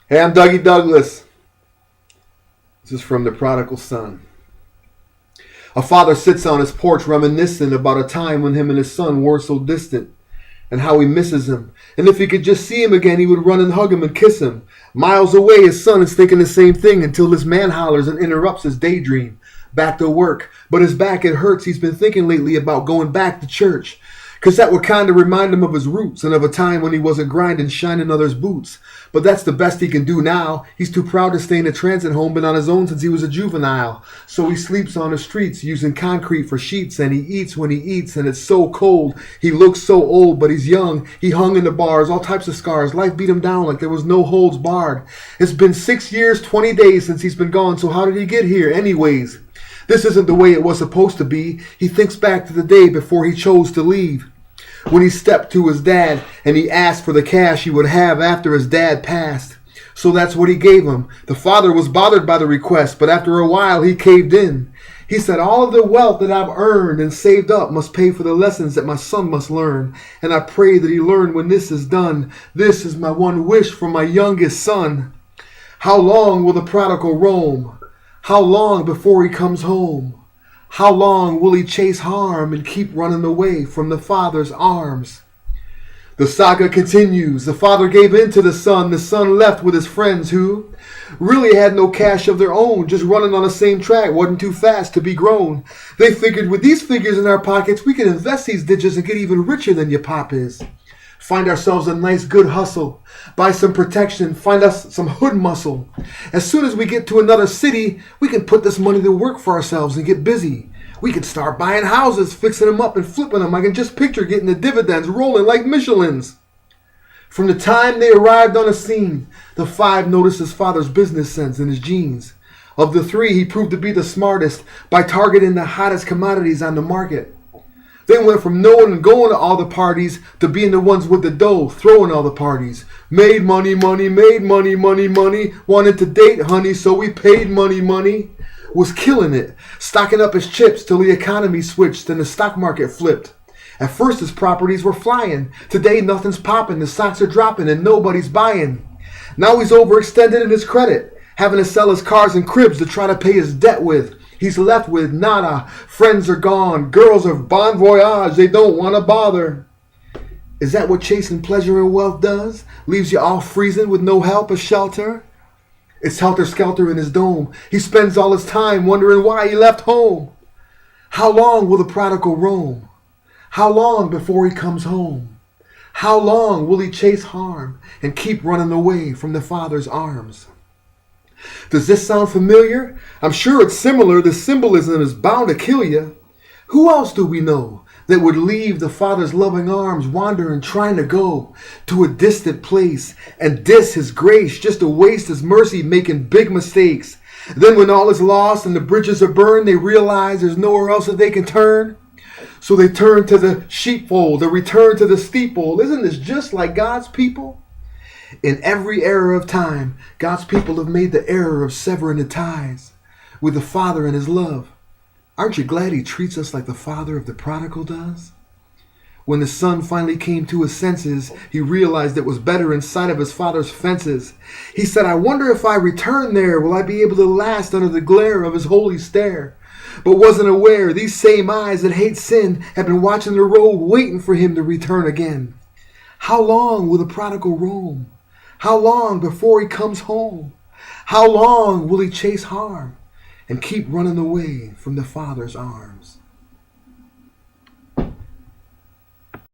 Hey, I'm Dougie Douglas. This is from The Prodigal Son. A father sits on his porch reminiscing about a time when him and his son were so distant and how he misses him. And if he could just see him again, he would run and hug him and kiss him. Miles away, his son is thinking the same thing until this man hollers and interrupts his daydream. Back to work, but his back, it hurts. He's been thinking lately about going back to church. 'Cause that would kind of remind him of his roots and of a time when he wasn't grinding, shining others' boots. But that's the best he can do now. He's too proud to stay in a transit home, been on his own since he was a juvenile. So he sleeps on the streets using concrete for sheets, and he eats when he eats, and it's so cold. He looks so old, but he's young. He hung in the bars, all types of scars. Life beat him down like there was no holds barred. It's been 6 years, 20 days since he's been gone, so how did he get here anyways? This isn't the way it was supposed to be. He thinks back to the day before he chose to leave. When he stepped to his dad and he asked for the cash he would have after his dad passed. So that's what he gave him. The father was bothered by the request, but after a while he caved in. He said, all of the wealth that I've earned and saved up must pay for the lessons that my son must learn. And I pray that he learn when this is done. This is my one wish for my youngest son. How long will the prodigal roam? How long before he comes home? How long will he chase harm and keep running away from the father's arms? The saga continues. The father gave in to the son left with his friends who really had no cash of their own, just running on the same track, wasn't too fast to be grown. They figured with these figures in our pockets, we can invest these digits and get even richer than your pop is. Find ourselves a nice good hustle, buy some protection, find us some hood muscle. As soon as we get to another city, we can put this money to work for ourselves and get busy. We can start buying houses, fixing them up and flipping them. I can just picture getting the dividends rolling like Michelin's. From the time they arrived on the scene, the five noticed his father's business sense in his genes. Of the three, he proved to be the smartest by targeting the hottest commodities on the market. They went from knowing and going to all the parties to being the ones with the dough, throwing all the parties. Made money, money, made money, money, money. Wanted to date honey, so we paid money, money. Was killing it, stocking up his chips till the economy switched and the stock market flipped. At first his properties were flying. Today nothing's popping, the stocks are dropping and nobody's buying. Now he's overextended in his credit, having to sell his cars and cribs to try to pay his debt with. He's left with nada, friends are gone, girls are bon voyage, they don't want to bother. Is that what chasing pleasure and wealth does? Leaves you all freezing with no help or shelter? It's helter-skelter in his dome. He spends all his time wondering why he left home. How long will the prodigal roam? How long before he comes home? How long will he chase harm and keep running away from the father's arms? Does this sound familiar? I'm sure it's similar. The symbolism is bound to kill you. Who else do we know that would leave the father's loving arms, wandering, trying to go to a distant place and diss his grace just to waste his mercy, making big mistakes? Then when all is lost and the bridges are burned, they realize there's nowhere else that they can turn. So they turn to the sheepfold, they return to the steeple. Isn't this just like God's people? In every era of time, God's people have made the error of severing the ties with the Father and his love. Aren't you glad he treats us like the father of the prodigal does? When the son finally came to his senses, he realized it was better inside of his father's fences. He said, I wonder if I return there, will I be able to last under the glare of his holy stare? But wasn't aware these same eyes that hate sin had been watching the road, waiting for him to return again. How long will the prodigal roam? How long before he comes home? How long will he chase harm and keep running away from the father's arms?